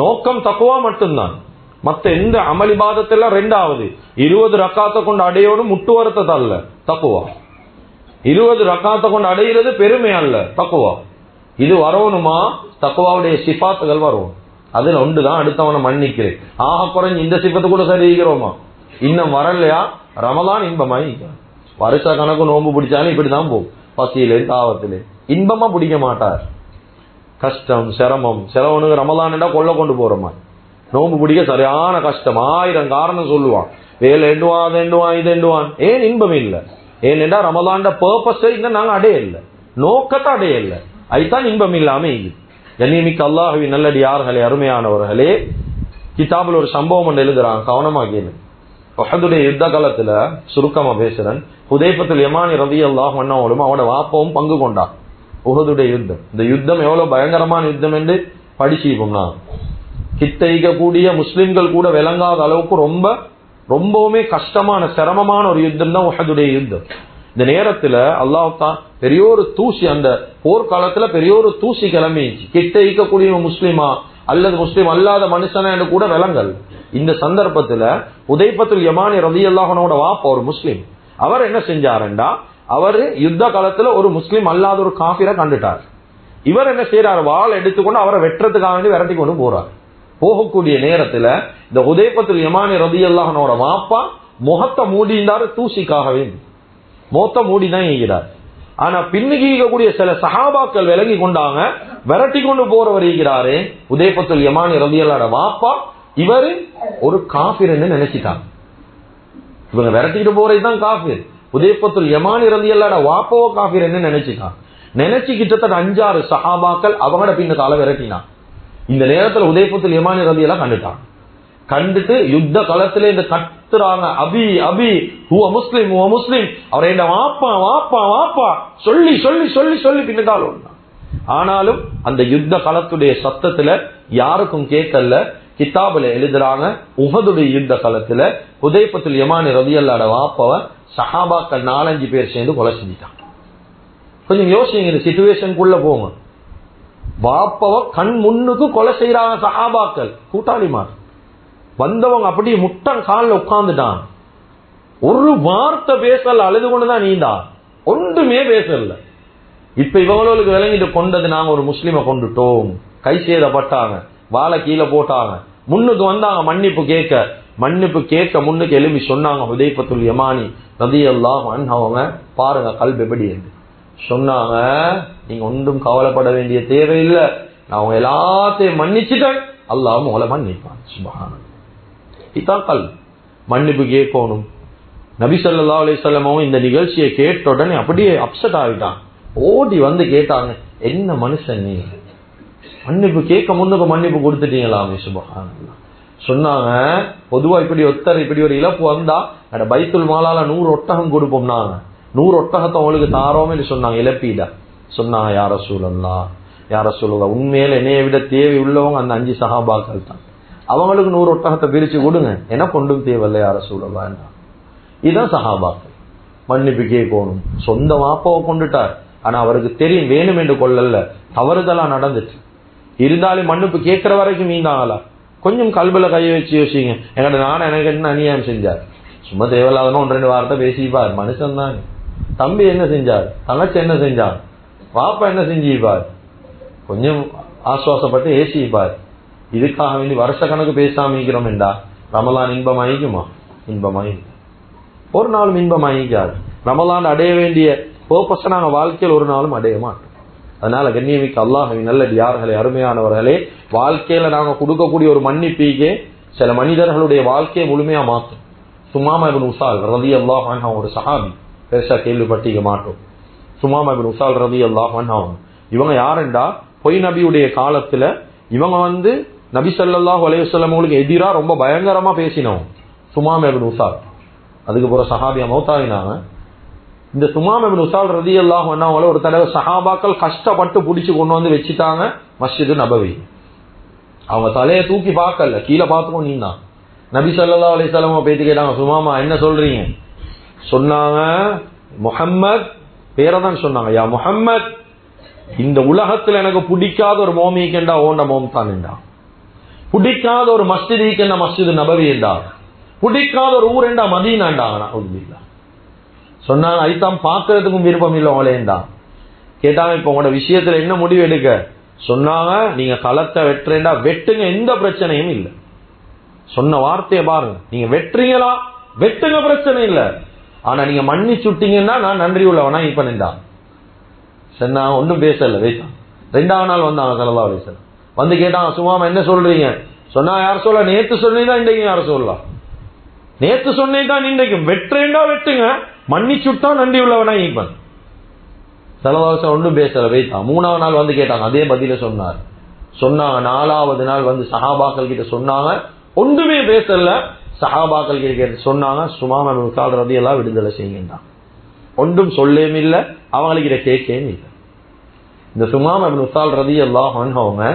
நோக்கம் தக்குவா மட்டும்தான். மத்த எந்த அமளிபாதத்தெல்லாம் ரெண்டாவது 20 ரக்காத்தை கொண்டு அடையோடும் முட்டுவரத்தை அல்ல தக்குவா. 20 ரக்காத்தை கொண்டு அடைகிறது பெருமை அல்ல தக்குவா. இது வரணுமா? தக்குவாவுடைய சிபாத்துகள் வரும். அதுல ஒன்றுதான் அடுத்தவனை மன்னிக்கிறேன். ஆக குறைஞ்சு இந்த சிபத்தை கூட சரிகிறோமா? இன்னும் வரலையா? ரமலான் இன்பமாய் வருஷ கணக்கு நோம்பு பிடிச்சாலும் இப்படிதான் போகும். பசியிலே தாவத்திலே இன்பமா பிடிக்க மாட்டார். கஷ்டம் சிரமம் சிலவனுக்கு ரமலான்டா கொள்ள கொண்டு போறோமா, நோம்பு பிடிக்க சரியான கஷ்டம், 1000 காரணம் சொல்லுவான். வேலை எண்டுவான், அதை எண்டுவான், இது எண்டுவான். ஏன் இன்பம் இல்லை? ஏனென்றா ரமலான்ட பர்பஸை இன்னும் நாங்க அடைய இல்லை, நோக்கத்தை அடைய இல்லை. அதுதான் இன்பம் இல்லாம இது. கண்ணியமிக்க அல்லாஹ்வின் நல்லடியார்களே, அருமையானவர்களே, கிதாபில் ஒரு சம்பவம் ஒன்று எழுதுறாங்க, கவனமா கேளு. உஹதுடைய யுத்த காலத்துல சுருக்கமா பேசுறேன். ஹுதைஃபத்துல் யமானி ரலியல்லாஹு அன்ஹு அவனோட வாப்பவும் பங்கு கொண்டான் உஹதுடைய யுத்தம். இந்த யுத்தம் எவ்வளவு பயங்கரமான யுத்தம் என்று படிச்சுப்போம்னா, கித்தைக்கக்கூடிய முஸ்லிம்கள் கூட விளங்காத அளவுக்கு ரொம்பவுமே கஷ்டமான சிரமமான ஒரு யுத்தம் தான் உஹதுடைய யுத்தம். இந்த நேரத்துல அல்லாஹ் தான் பெரிய ஒரு தூசி, அந்த போர்க்காலத்துல பெரிய ஒரு தூசி கிளம்பிச்சு. கித்தைக்கக்கூடிய முஸ்லிமா அல்லது முஸ்லிம் அல்லாத மனுஷனா என்று கூட விளங்கல். இந்த சந்தர்ப்பத்துல ஹுதைஃபத்துல் யமானி ரலியல்லாஹு அன்ஹுவோட வாப்பா ஒரு முஸ்லிம். அவர் என்ன செஞ்சாருண்டா, அவரு யுத்த காலத்துல ஒரு முஸ்லிம் அல்லாத ஒரு காஃபிரை கண்டுட்டார். இவர் என்ன செய்யறாரு, வாள் எடுத்துக்கொண்டு அவரை வெட்டுறதுக்காக வேண்டி விரட்டி கொண்டு போறார். போகக்கூடிய நேரத்துல இந்த ஹுதைஃபத்துல் யமானி ரலியல்லாஹு அன்ஹுவோட வாப்பா முகத்தை மூடிந்தாரு, தூசிக்காக வேண்டி முகத்தை மூடிதான் ஈகிறார். ஆனா பின்னுக்கு ஈகக்கூடிய சில சஹாபாக்கள் விலகி கொண்டாங்க, விரட்டி கொண்டு போறவர் ஈகிறாரு ஹுதைஃபத்துல் யமானி ரலியல்லாஹு வாப்பா. இவரு ஒரு காஃபிர்னு நினைச்சிட்டாங்க. இவங்க விரட்டிட்டு போறதுதான் காஃபிர். ஹுதைஃபத்துல் யமானி ரலியல்லாஹு வாப்பாவோ காஃபிர்னு நினைச்சிட்டான். நினைச்சு கிட்டத்தட்ட 5-6 சஹாபாக்கள் அவங்களோட பின்னு கால விரட்டினான். இந்த நேரத்தில் ஹுதைஃபத்துல் யமானி ரலியல்லாஹு கண்டுட்டான். கண்டுட்டு யுத்த களத்திலே இந்த கத்துறாங்க, அபி அபி ஹுவ முஸ்லிம் ஹுவ முஸ்லிம், அவரை என்ன வாப்பா வாப்பா வாப்பா சொல்லி சொல்லி சொல்லி சொல்லி பின்னுக்கால. ஆனாலும் அந்த யுத்த களத்துடைய சத்தத்துல யாருக்கும் கேட்கல. கிதாபுல எழுதுறாங்க, உஹதுடைய யுத்த காலத்துல ஹுதைஃபத்துல் யமானி ரலியல்லாஹு வாப்பவ சஹாபாக்கள் 4-5 பேர் சேர்ந்து கொலை செஞ்சிட்டாங்க. கொஞ்சம் யோசிங்க, இந்த சிச்சுவேஷனுக்குள்ள போங்க. வாப்பவ கண் முன்னுக்கு கொலை செய்யறாங்க சஹாபாக்கள், கூட்டாளிமார். வந்தவங்க அப்படியே முட்டன் காலில் உட்கார்ந்துட்டான். ஒரு வார்த்தை பேசல, அழுது கொண்டுதான் நீந்தான், ஒன்றுமே பேசல. இப்ப இவங்களுக்கு விளங்கிட்டு கொண்டது, நாங்க ஒரு முஸ்லிமை கொண்டுட்டோம், கை சேதப்பட்டாங்க, வாழை கீழே போட்டாங்க. முன்னுக்கு வந்தாங்க மன்னிப்பு கேட்க முன்னுக்கு எழுப்பி சொன்னாங்க ஹுதைஃபத்துல் யமானி ரலியல்லாஹு அன்ஹு அவங்க பாருங்க கல்பு எப்படி என்று சொன்னாங்க, நீங்க ஒன்றும் கவலைப்பட வேண்டிய தேவையில்லை, நான் அவங்க எல்லாத்தையும் மன்னிச்சுட்டேன், அல்லாஹ் உங்களை மன்னிப்பான். சுப்ஹானல்லாஹ். இதான் கல்பு. மன்னிப்பு கேட்கணும். நபி ஸல்லல்லாஹு அலைஹி வஸல்லம் இந்த நிகழ்ச்சியை கேட்ட உடனே அப்படியே அப்செட் ஆகிட்டான். ஓடி வந்து கேட்டாங்க, என்ன மனுஷன் நீ, மன்னிப்பு கேட்க முன்னுக்கு மன்னிப்பு கொடுத்துட்டீங்களாமே. சுப்ஹானல்லாஹ். சொன்னாங்க, பொதுவா இப்படி ஒரு இழப்பு வந்தா பைத்துல் மாலால 100 ஒட்டகம் கொடுப்போம், நாங்க 100 ஒட்டகத்தை உங்களுக்கு தாரோமே சொன்னாங்க இழப்பீட. சொன்னாங்க, யா ரசூலுல்லாஹ் உண்மையில என்னைய விட தேவை உள்ளவங்க அந்த 5 சஹாபாக்கள் தான், அவங்களுக்கு 100 ஒட்டகத்தை பிரிச்சு கொடுங்க, எனக்கு ஒன்றும் தேவையில்லை யா ரசூலுல்லாஹ். இதுதான் சஹாபாக்கள். மன்னிப்பு கேட்கணும். சொந்த வாப்பாவை கொண்டுட்டார், ஆனா அவருக்கு தெரியும் வேணும் என்று கொள்ளல, தவறுதலா நடந்துச்சு. இருந்தாலும் மன்னிப்பு கேட்கிற வரைக்கும் மீந்தாங்களா? கொஞ்சம் கல்புல கையை வச்சு யோசிங்க, எனக்கு என்ன அநியாயம் செஞ்சார், சும்மா தேவையில்லாதனோ 1-2 வார்த்தை பேசிப்பார், மனுஷன் தான். தம்பி என்ன செஞ்சார், தங்கச்சி என்ன செஞ்சார், பாப்பா என்ன செஞ்சிப்பார், கொஞ்சம் ஆசுவாசப்பட்டு ஏசிப்பார். இதுக்காக வேண்டி வருஷ கணக்கு பேசாம இருக்கிறோம் என்றா ரமலான் இன்பமாயிக்குமா? இன்பமாயிக்கும். ஒரு நாளும் இன்பமாயிக்காது. ரமலான் அடைய வேண்டிய பர்பஸ் நாங்க வாழ்க்கையில் ஒரு நாளும் அடைய மாட்டோம். அதனால கண்ணியமிக்க அல்லாஹ்வின் நல்லடியார்களே, அருமையானவர்களே, வாழ்க்கையில நாங்க கொடுக்கக்கூடிய ஒரு மன்னிப்பீகே சில மனிதர்களுடைய வாழ்க்கையை முழுமையா மாற்றும். சுமாமா இப்னு உசால் ரலியல்லாஹு அன்ஹு ஒரு சஹாபி, பெருசா கேள்விப்பட்டிக்க மாட்டோம். சுமாமா இப்னு உசால் ரலியல்லாஹு அன்ஹு இவங்க யாருண்டா, பொய் நபியுடைய காலத்துல இவங்க வந்து நபி ஸல்லல்லாஹு அலைஹி வஸல்லம் அவங்களுக்கு எதிரா ரொம்ப பயங்கரமா பேசினோம். சுமாமா இப்னு உசால் அதுக்கு போற சஹாபியா மௌத்தாயினாங்க. இந்த சுமாமா இப்னு உசால் ரலியல்லாஹு அன்ஹு அவங்கள ஒரு தடவை சஹாபாக்கள் கஷ்டப்பட்டு பிடிச்சு கொண்டு வந்து வச்சுட்டாங்க மஸ்ஜிது நபவி. அவங்க தலையை தூக்கி பார்க்கல, கீழே பார்த்துக்கோ நீங்க. நபி ஸல்லல்லாஹு அலைஹி வஸல்லம் பேசி கேட்டாங்க, சுமாமா என்ன சொல்றீங்க? சொன்னாங்க, முஹம்மத் பேரை தான் சொன்னாங்க, யா முஹம்மத், இந்த உலகத்துல எனக்கு பிடிக்காத ஒரு மோமிக்கண்டா ஓண்ட மோம் தான்டா, பிடிக்காத ஒரு மஸ்ஜிதுக்கு என்ன மஸ்ஜிது நபவி என்றார், பிடிக்காத ஒரு ஊர் என்றா மதீனாண்டாங்க. சொன்னாங்க ஐத்தான் பார்க்கறதுக்கும் விருப்பம் இல்லை உங்களேண்டா. கேட்டாங்க இப்ப உங்களோட விஷயத்துல என்ன முடிவு எடுக்க? சொன்னாங்க நீங்க களத்தை வெட்டுறேண்டா வெட்டுங்க, எந்த பிரச்சனையும் இல்லை. சொன்ன வார்த்தையை பாருங்க, நீங்க வெட்டுறீங்களா வெட்டுங்க, பிரச்சனை இல்லை. ஆனா நீங்க மன்னிச்சுட்டீங்கன்னா நான் நன்றி உள்ளவனா இப்ப நின்றா. சொன்னா ஒன்றும் பேசல வைத்தான். 2வது நாள் வந்தாங்க ஸல்லல்லாஹு அலைஹி வஸல்லம். வந்து கேட்டாங்க சுமாமா என்ன சொல்றீங்க? சொன்னா யார் சொல்ல, நேத்து சொன்னீதான் இன்றைக்கும் யார சொல்லலாம், நேத்து சொன்னேதான் இன்றைக்கும். வெட்டுறேண்டா வெட்டுங்க, மன்னிச்சுட்டா நன்றி உள்ளவனா இப்ப. ஸல்லல்லாஹு அலைஹி வஸல்லம் ஒன்றும் பேசல வைத்தான். 3வது நாள் வந்து கேட்டாங்க, அதே பதில சொன்னார். சொன்னாங்க 4வது நாள் வந்து சஹாபாக்கள் கிட்ட சொன்னாங்க, ஒன்றுமே பேசல. சஹாபாக்கள் கிட்ட சொன்னாங்க சுமாமா இப்னு உசால் ரலியல்லாஹு விடுதலை செய்யுங்க. ஒன்றும் சொல்லவும் இல்லை, அவங்களுக்கு கேட்கவும் இல்லை. இந்த சுமாமா இப்னு உசால் ரலியல்லாஹு அன்ஹு அவங்க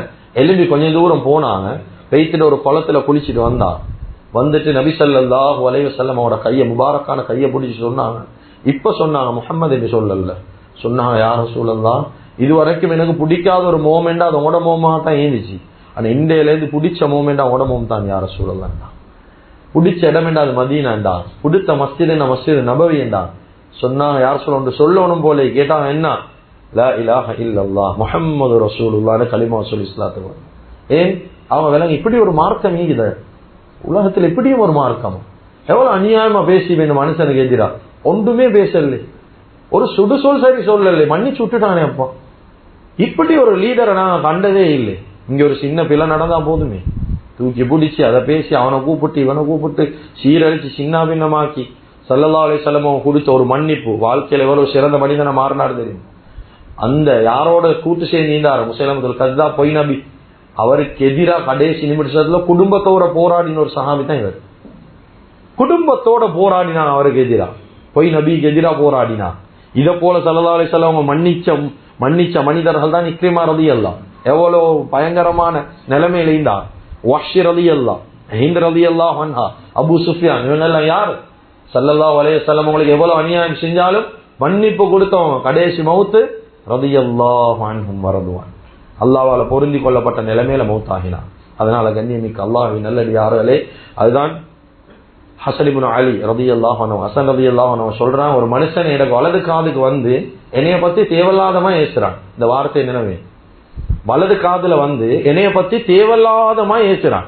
எழும்பி கொஞ்சம் தூரம் போனாங்க, போயிட்டு ஒரு குளத்துல குளிச்சுட்டு வந்தாங்க. வந்துட்டு நபி ஸல்லல்லாஹு அலைஹி வஸல்லம் அவரோட கையை, முபாரக்கான கையை பிடிச்சி சொன்னாங்க. இப்ப சொன்னாங்க முஹம்மது என்று சொல்லல. சொன்னாங்க யா ரசூலல்லாஹ், இது வரைக்கும் எனக்கு பிடிக்காத ஒரு மோமெண்டா அது உங்களோட மோமா தான் இருந்துச்சு. ஆனா இந்தியில இருந்து பிடிச்ச மோமெண்டா உங்களோட மோம் தான் யா ரசூலல்லாஹ். பிடிச்ச இடமெண்டா அது மதீனாண்டா, பிடித்த மஸ்ஜித் என்ன மஸ்ஜித் நபவி என்றா. சொன்னாங்க யார் சொல்ல சொல்லணும் போல. கேட்டாங்க என்ன? லா இலாஹ இல்லல்லாஹ் முஹம்மது ரசூலுல்லாஹ்னு கலிமா சொல்லி இஸ்லாத்துக்கு. ஏன் அவங்க விலங்கு இப்படி ஒரு மார்க்கம் நீக்குத உலகத்தில், இப்படியும் ஒரு மார்க்கம். எவ்வளவு அநியாயமா பேசி வேணும் மனுஷனுக்கு எதிரா. ஒன்றுமே பேசல, ஒரு சுடுசொல் சரி சொல்லல, மன்னிச்சு விட்டுட்டானே. அப்போ இப்படி ஒரு லீடரை நான் கண்டதே இல்லை. இங்க ஒரு சின்ன பிள்ளை நடந்தா போதுமே, தூக்கி பிடிச்சி அதை பேசி அவனை கூப்பிட்டு இவனை கூப்பிட்டு சீரழிச்சு சின்ன பின்னமாக்கி ஸல்லல்லாஹு அலைஹி வஸல்லம் கொடுத்த ஒரு மன்னிப்பு வாழ்க்கையில எவ்வளவு சிறந்த மனிதனை மாறினார் தெரியும். அந்த யாரோட கூட்டு சேர்ந்து நீந்தார் முஸைலமத்துல் கஸ்ஸாப் பொய் நபி, அவருக்கு எதிராக கடைசி நிமிஷத்துல குடும்பத்தோட போராடின ஒரு சஹாபி தான் இவர். குடும்பத்தோட போராடினான் அவருக்கு எதிராக, பொய் நபிக்கு எதிராக போராடினான். இதை போல ஸல்லல்லாஹு அலைஹி வஸல்லம் மன்னிச்ச மனிதர்கள் தான் இக்ரிமா ரலியல்லாஹு, எவ்வளவு பயங்கரமான நிலைமையில இருந்தார். வஹ்ஷி ரலியல்லாஹு, ஹிந்த் ரலியல்லாஹு அன்ஹா, அபூ சுஃபியான், இவங்க எல்லாம் யாரு? ஸல்லல்லாஹு அலைஹி வஸல்லம் உங்களுக்கு எவ்வளவு அநியாயம் செஞ்சாலும் மன்னிப்பு கொடுத்தவங்க. கடைசி மௌத்து ரலியல்லாஹு அன்ஹும் வரதுவான், அல்லாஹ்வால பொருந்தி கொள்ளப்பட்ட நிலைமையில மௌத்தாகினான். அதனால கண்ணியமிக்க அல்லாஹ்வின் நல்லடியார்களே, அதுதான் ஹஸன் இப்னு அலி ரலியல்லாஹு அன்ஹு, ஹஸன் ரலியல்லாஹு அன்ஹு சொல்றான், ஒரு மனுஷன் எனக்கு வலது காதுக்கு வந்து என்னைய பத்தி தேவையில்லாதமா ஏசுறான். இந்த வார்த்தை நினைவே, வலது காதுல வந்து என்னைய பத்தி தேவையில்லாதமா ஏசுறான்.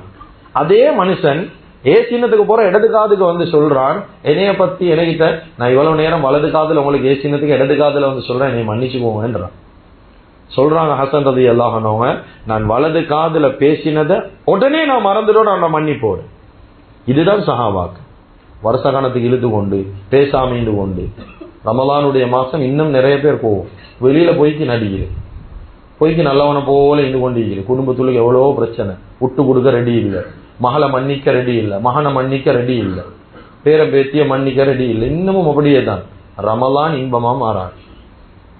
அதே மனுஷன் ஏசினத்துக்கு போற இடது காதுக்கு வந்து சொல்றான் என்னைய பத்தி, என்கிட்ட நான் இவ்வளவு நேரம் வலது காதுல உங்களுக்கு ஏசினத்துக்கு இடது காதுல வந்து சொல்றேன், என்னை மன்னிச்சுக்கோங்கன்றான். சொல்றாங்க ஹஸன் ரலியல்லாஹு அன்ஹு, நான் வலது காதுல பேசினதை உடனே நான் மறந்துடோட நான் மன்னிப்போடு. இதுதான் சஹாபாக்கு. வருஷ கணத்துக்கு இழுத்து கொண்டு பேசாம இருந்து கொண்டு, ரமலானுடைய மாசம் இன்னும் நிறைய பேர் போவோம் வெளியில போய்க்கு நடிகர், போய்க்கு நல்லவனை போல இருந்து கொண்டிருக்கிறது. குடும்பத்துல எவ்வளவோ பிரச்சனை, விட்டு கொடுக்க ரெடி இல்லை, மகளை மன்னிக்க ரெடி இல்லை, மகனை மன்னிக்க ரெடி இல்லை, பேர பேத்திய மன்னிக்க ரெடி இல்லை. இன்னமும் அப்படியே தான். ரமலான் இன்பமா மாறாது,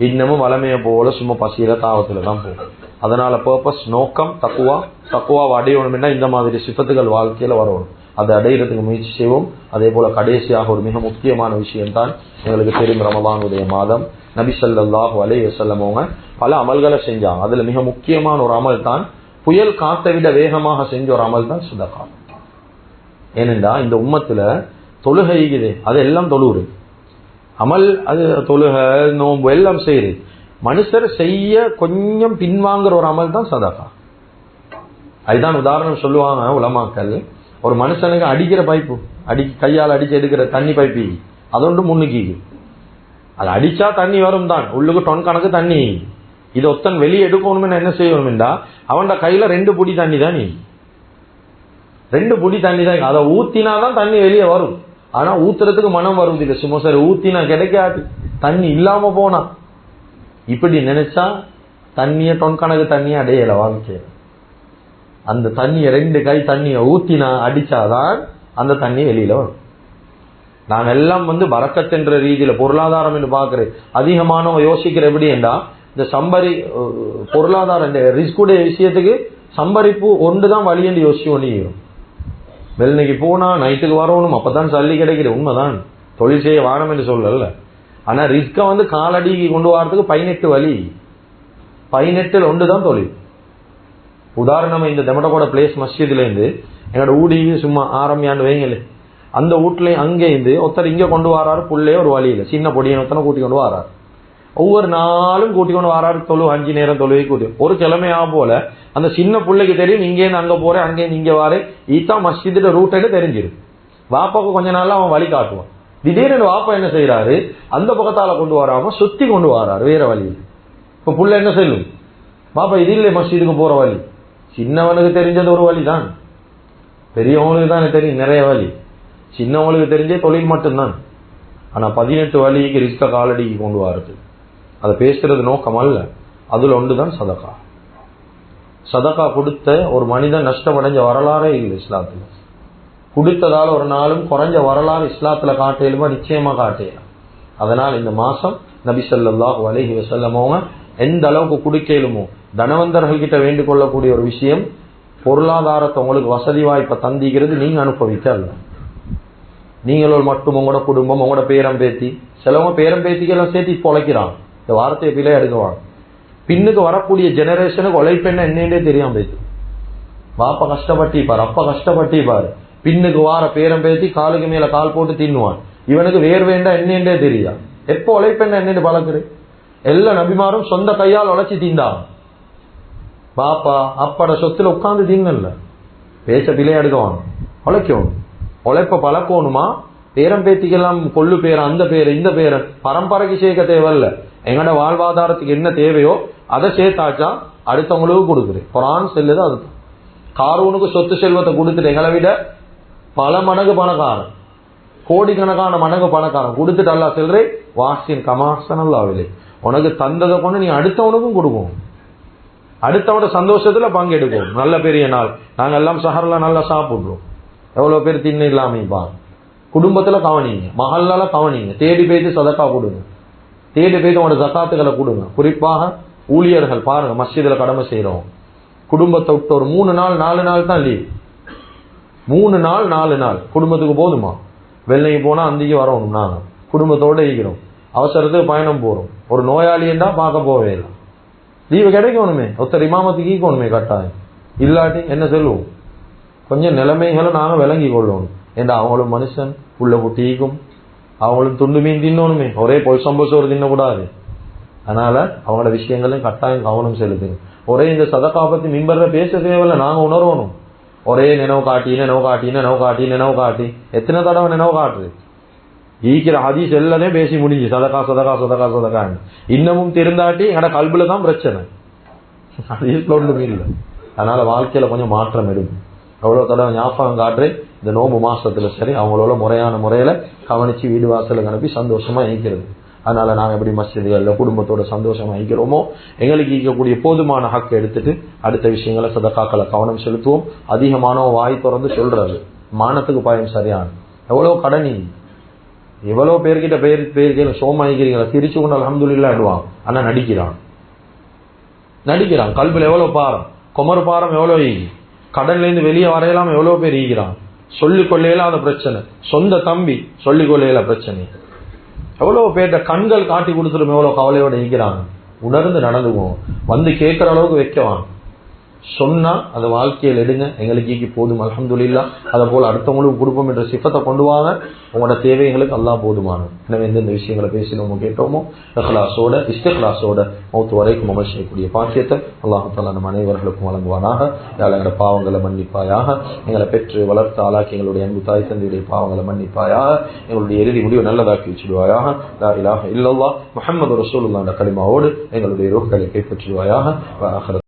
இன்னமும் வளமைய போல சும்மா பசியில தாவத்துல தான் போகும். அதனால பர்பஸ் நோக்கம் தக்குவா அடையணும்னா இந்த மாதிரி சிஃபத்துகள் வாழ்க்கையில வரணும். அதை அடையிறதுக்கு முயற்சி செய்வோம். அதே போல கடைசியாக ஒரு மிக முக்கியமான விஷயம் தான் எங்களுக்கு தெரியும், ரமலானுடைய மாதம். நபி ஸல்லல்லாஹு அலைஹி வஸல்லம் அவங்க பல அமல்களை செஞ்சாங்க. அதுல மிக முக்கியமான ஒரு அமல் தான், புயல் காத்தை விட வேகமாக செஞ்ச ஒரு அமல் தான் சதகா. ஏனென்றா இந்த உம்மத்துல தொழுகைக்குது, அது எல்லாம் தொழுவுது அமல், அது தொழுகை நோம்பு எல்லாம் செய்யுது. மனுஷர் செய்ய கொஞ்சம் பின்வாங்குற ஒரு அமல் தான் சதகா. அதுதான் உதாரணம் சொல்லுவாங்க உலமாக்கள், ஒரு மனுஷனுக்கு அடிக்கிற பைப்பு, கையால் அடிச்சு எடுக்கிற தண்ணி பைப்பி, அதொன்று முன்னுக்கு, அது அடிச்சா தண்ணி வரும் தான், உள்ளுக்கு டொன் கணக்கு தண்ணி. இது ஒத்தன் வெளியே எடுக்கணும்னு என்ன செய்யணும்டா, அவன் கையில 2 புடி தண்ணி தான், 2 புடி தண்ணி தான். அதை ஊத்தினாதான் தண்ணி வெளியே வரும். ஆனா ஊத்துறதுக்கு மனம் வருவது இல்லை. சும்மா சரி ஊத்தினா கிடைக்காது, தண்ணி இல்லாம போனா. இப்படி நினைச்சா தண்ணிய டொன் கணக்கு தண்ணிய அடையல வாழ்க்கை. அந்த தண்ணிய 2 கை தண்ணிய ஊத்தினா அடிச்சாதான் அந்த தண்ணி வெளியில வரும். நாங்க எல்லாம் பரக்கத் என்ற ரீதியில பொருளாதாரம் என்று பாக்குறது அதிகமானவங்க யோசிக்கிற எப்படி என்றா, இந்த சம்பரி பொருளாதாரம் இந்த ரிஸ்குடைய விஷயத்துக்கு சம்பரிப்பு ஒன்றுதான் வழி என்று யோசிச்சு ஒன்றும். வெள்ளனைக்கு போனா நைட்டுக்கு வரணும், அப்பதான் சல்லி கிடைக்கிறது, உண்மைதான், தொழில் செய்ய வானம் என்று சொல்லல. ஆனா ரிஸ்க காலடிக்கு கொண்டு வரதுக்கு 18 வழி, 18 ஒன்றுதான் தொழில். உதாரணமா இந்த தெமட்டகோட பிளேஸ் மஸ்ஜித்ல இருந்து எங்களோட ஊடி சும்மா ஆரம்பியாண்டு வைங்களே, அந்த வீட்டுல அங்கே இருந்து ஒருத்தர் இங்க கொண்டு வராரு, புள்ளைய ஒரு வழியில சின்ன பொடியனத்தனை கூட்டி கொண்டு வராரு. ஒவ்வொரு நாளும் கூட்டி கொண்டு வராரு, 5 நேரம் தொழுவை கூட்டி. ஒரு கிழமையா போல அந்த சின்ன பிள்ளைக்கு தெரியும், இங்கேருந்து அங்க போறேன், அங்கேருந்து இங்க வாரேன், ஈத்தான் மஸ்ஜிதோட ரூட்டு தெரிஞ்சிடும். வாப்பாக்கு கொஞ்ச நாள்ல அவன் வழி காட்டுவான். திடீர்னு வாப்பா என்ன செய்யறாரு, அந்த பக்கத்தால கொண்டு வராம சுத்தி கொண்டு வராரு வேற வழியில். இப்ப புள்ள என்ன சொல்லும், பாப்பா இது இல்லை மஸ்ஜிதுக்கு போற வழி. சின்னவனுக்கு தெரிஞ்சது ஒரு வழி தான், பெரியவங்களுக்கு தான் தெரியும் நிறைய வழி. சின்னவங்களுக்கு தெரிஞ்சே தொழில் மட்டும்தான். ஆனா 18 வழிக்கு ரிஸ்க காலடிக்கு கொண்டு வரது, அதை பேசுறது நோக்கம் அல்ல. அதுல ஒன்றுதான் சதகா. சதகா கொடுத்த ஒரு மனிதன் நஷ்டமடைஞ்ச வரலாறே இல்லை இஸ்லாத்துல. கொடுத்ததால ஒரு நாளும் குறைஞ்ச வரலாறு இஸ்லாத்துல காட்டையிலுமா நிச்சயமா காட்டையலாம். அதனால் இந்த மாசம் நபி ஸல்லல்லாஹு அலைஹி வஸல்லம் அவங்க எந்த அளவுக்கு குடிக்கலுமோ, தனவந்தர்கள் கிட்ட வேண்டிக் கொள்ளக்கூடிய ஒரு விஷயம், பொருளாதாரத்தை உங்களுக்கு வசதி வாய்ப்பை தந்திக்கிறது நீங்க அனுபவிக்க அல்ல. நீங்களோட மட்டும் உங்களோட குடும்பம், உங்களோட பேரம் பேத்தி, சிலவங்க பேரம் பேத்திக்கெல்லாம் சேர்த்து இப்போ உழைக்கிறாங்க. இந்த வார்த்தையை பிள்ளை எடுக்குவாங்க. பின்னுக்கு வரக்கூடிய ஜெனரேஷனுக்கு உழைப்பெண்ண என்னன்னே தெரியாம போயிட்டு, பாப்பா கஷ்டப்பட்டிப்பாரு, அப்பா கஷ்டப்பட்டிப்பாரு, பின்னுக்கு வார பேரம் பேத்தி காலுக்கு மேல கால் போட்டு தின்னுவான். இவனுக்கு வேர் வேண்டா என்னன்னே தெரியா. எப்போ உழைப்பெண்ண என்னன்னு பழக்குது. எல்லா நபிமாரும் சொந்த கையால் உழைச்சி தீண்டாங்க. பாப்பா அப்பாட சொத்துல உட்கார்ந்து தீங்கல்ல, பேச பிள்ளை எடுக்குவாங்க. உழைக்கணும், உழைப்ப பழக்கணுமா. பேரம் பேத்திக்கெல்லாம் கொள்ளு பேர, அந்த பேரு இந்த பேர பரம்பரைக்கு சேர்க்க தேவையில்ல. எங்கட வாழ்வாதாரத்துக்கு என்ன தேவையோ அதை சேர்த்தாச்சா அடுத்தவங்களுக்கு கொடுக்குறேன். குர்ஆன் சொல்லுது அதுதான். காரூனுக்கு சொத்து செல்வத்தை கொடுத்துட்டு எங்களை விட பல மடங்கு பணக்காரன், கோடிக்கணக்கான மடங்கு பணக்காரன் கொடுத்துட்டு அல்லாஹ் சொல்றேன், வாசின் கமாசன் அல்லாஹ்விலே உனக்கு தந்ததை கொண்டு நீ அடுத்தவனுக்கும் கொடுக்கும், அடுத்தவனோட சந்தோஷத்துல பங்கெடுக்கும். நல்ல பெரிய நாள், நாங்க எல்லாம் சஹர்ல நல்லா சாப்பிடுறோம், எவ்வளவு பேர் தின்னு இல்லாம. குடும்பத்துல கவனிங்க, மஹல்லால கவனிங்க, தேடி போய்த்து சதக்கா கொடுங்க, தேடி போய்த்து உங்களோட ஜகாத்துகளை கொடுங்க. குறிப்பாக ஊழியர்கள் பாருங்க, மஸ்ஜிதுல கடமை செய்யறோம், குடும்பத்தை விட்டு ஒரு 3 நாள் 4 நாள் தான் லீவ். 3 நாள் 4 நாள் குடும்பத்துக்கு போதுமா? வெள்ளைக்கு போனா அந்திக்கு வரணும், நாங்க குடும்பத்தோட இருக்கிறோம், அவசரத்துக்கு பயணம் போறோம், ஒரு நோயாளியண்டா பார்க்க போவே இல்லை, லீவு கிடைக்கணுமே, ஒருத்தர் இமாமத்துக்கு ஈக்கணுமே கட்டாயம். இல்லாட்டி என்ன சொல்லுவோம், கொஞ்சம் நிலைமைகளை நாங்க விளங்கி கொள்ளணும். ஏண்டா அவங்களும் மனுஷன், உள்ள குட்டிக்கும் அவங்களும் துண்டு மீன் தின்னணுமே, ஒரே பொல் சம்போசோறு தின்னக்கூடாது. அதனால அவங்களோட விஷயங்களையும் கட்டாயம் கவனம் செலுத்துங்க. ஒரே இந்த சதக்கா பத்தி மிம்பர்ல பேச தேவையில்லை, நாங்க உணர்வணும். ஒரே நினைவு காட்டி நினைவு காட்டி நினைவு காட்டி நினைவு காட்டி எத்தனை தடவை நினைவு காட்டுது. ஈக்கிற ஹதீஸ் எல்லாத்தையும் பேசி முடிஞ்சு சதக்கா சதக்கா சதக்கா சதக்கான்னு இன்னமும் திருந்தாட்டி எங்கட கல்புல தான் பிரச்சனை, ஹதீஸ்ல ஒன்றுமே இல்லை. அதனால வாழ்க்கையில கொஞ்சம் மாற்றம் இருக்கும். எவ்வளவு தடவை ஞாபகம் காட்டுறேன், இந்த நோம்பு மாசத்துல சரி அவங்களோட முறையான முறையில கவனிச்சு வீடு வாசலுக்கு அனுப்பி சந்தோஷமா இயக்கிறது. அதனால நாங்க எப்படி மஸ்ஜிதுகள்ல குடும்பத்தோட சந்தோஷமா இயக்கிறோமோ, எங்களுக்கு ஈக்கக்கூடிய போதுமான ஹக்கு எடுத்துட்டு அடுத்த விஷயங்களை சதக்காக்களை கவனம் செலுத்துவோம். அதிகமான வாய் திறந்து சொல்றாரு, மானத்துக்கு பாயம் சரியான. எவ்வளவு கடனி, எவ்வளவு பேர்கிட்ட பேர் சோமாயிக்கிறீங்களா, சிரிச்சு கொண்டு அல்ஹம்துலில்லாஹ் ஆடுவான். ஆனா நடிக்கிறான். கல்வில எவ்வளவு பாரம், குமர் பாரம் எவ்வளவு ஈகி, கடன்ல இருந்து வெளியே வரையலாம் எவ்வளவு பேர் ஈகிறான். சொல்லிக் கொள்ளையில பிரச்சனை, சொந்த தம்பி சொல்லிக் கொள்ளையில பிரச்சனை. எவ்வளவு பேர்ட்ட கண்கள் காட்டி கொடுத்துடும் எவ்வளவு கவலையோட ஈக்கிறாங்க. உணர்ந்து நடந்துக்குவோம், வந்து கேட்கிற அளவுக்கு வைக்கவான். சொன்னா அந்த வாழ்க்கையில் எடுங்க, எங்களுக்கு போதும் அல்ஹம்துலில்லாஹ். அதை போல அடுத்தவங்களுக்கு கொடுப்போம் என்ற சிஃபத்தை கொண்டு வாங்க. உங்களோட தேவைகளுக்கு அல்லாஹ் போதுமானது. எனவே எந்தெந்த விஷயங்களை பேசினோமோ கேட்டோமோ இஹ்லாஸோட இஸ்திக்லாஸோட மௌத் வரைக்கும் அமல் செய்யக்கூடிய பாக்கியத்தை அல்லாஹ் தஆலா நம் அனைவர்களுக்கும் வழங்குவானாக. யாழ் எங்களோட பாவங்களை மன்னிப்பாயாக, எங்களை பெற்று வளர்த்த ஆளாக்கி எங்களுடைய அன்பு தாய் தந்தையுடைய பாவங்களை மன்னிப்பாயாக, எங்களுடைய இறுதி முடிவு நல்லதாக்கி வச்சிடுவாயாக. லா இலாஹ இல்லல்லாஹ் முஹம்மது ரசூலுல்லாஹ் என்ற கலிமாவோடு எங்களுடைய ரூஹ்களை கைப்பற்றுவாயாக.